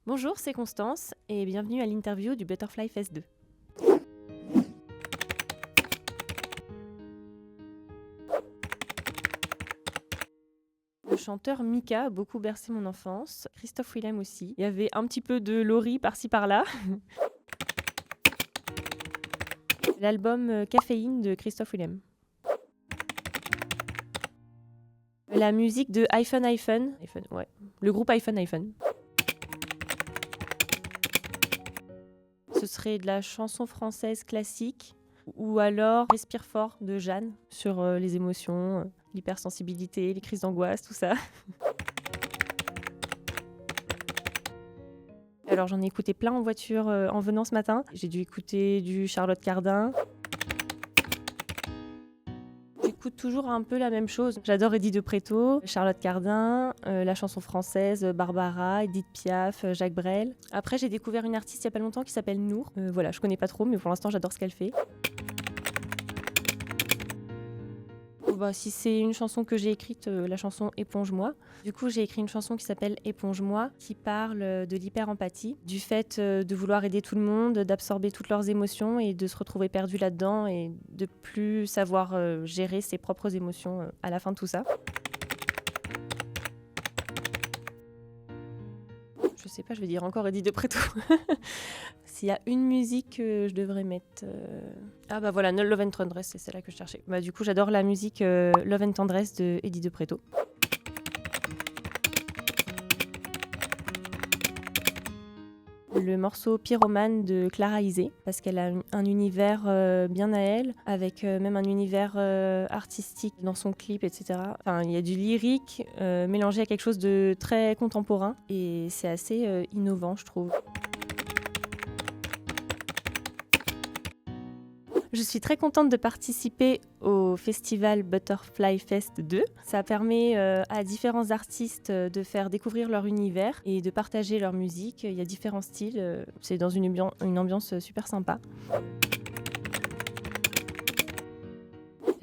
Bonjour, c'est Constance et bienvenue à l'interview du Butterfly Fest 2. Le chanteur Mika a beaucoup bercé mon enfance, Christophe Willem aussi. Il y avait un petit peu de Laurie par-ci par-là. L'album Caféine de Christophe Willem. La musique de iPhone, ouais. Le groupe iPhone. Ce serait de la chanson française classique ou alors Respire fort de Jeanne sur les émotions, l'hypersensibilité, les crises d'angoisse, tout ça. Alors j'en ai écouté plein en voiture en venant ce matin. J'ai dû écouter du Charlotte Cardin. J'écoute toujours un peu la même chose. J'adore Eddie de Préto, Charlotte Cardin, la chanson française Barbara, Edith Piaf, Jacques Brel. Après j'ai découvert une artiste il y a pas longtemps qui s'appelle Nour. Voilà, je connais pas trop mais pour l'instant j'adore ce qu'elle fait. Si c'est une chanson que j'ai écrite, la chanson Éponge-moi. Du coup, j'ai écrit une chanson qui s'appelle Éponge-moi, qui parle de l'hyper-empathie, du fait de vouloir aider tout le monde, d'absorber toutes leurs émotions et de se retrouver perdu là-dedans et de plus savoir gérer ses propres émotions à la fin de tout ça. Je sais pas, je vais dire encore Eddie de Préto. S'il y a une musique que je devrais mettre... voilà, No Love and Tendresse, c'est celle-là que je cherchais. Du coup, j'adore la musique Love and Tendresse de Eddie de Préto. Le morceau Pyromane de Clara Isé, parce qu'elle a un univers bien à elle, avec même un univers artistique dans son clip, etc. Enfin, il y a du lyrique mélangé à quelque chose de très contemporain, et c'est assez innovant, je trouve. Je suis très contente de participer au festival Butterfly Fest 2. Ça permet à différents artistes de faire découvrir leur univers et de partager leur musique. Il y a différents styles. C'est dans une ambiance super sympa.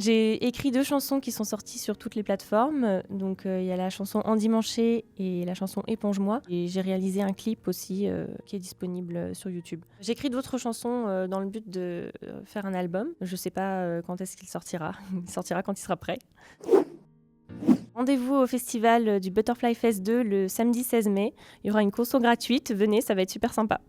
J'ai écrit 2 chansons qui sont sorties sur toutes les plateformes. Donc il y a la chanson Endimanché et la chanson Éponge-moi. Et j'ai réalisé un clip aussi qui est disponible sur YouTube. J'écris d'autres chansons dans le but de faire un album. Je ne sais pas quand est-ce qu'il sortira. Il sortira quand il sera prêt. Rendez-vous au festival du Butterfly Fest 2 le samedi 16 mai. Il y aura une conso gratuite. Venez, ça va être super sympa.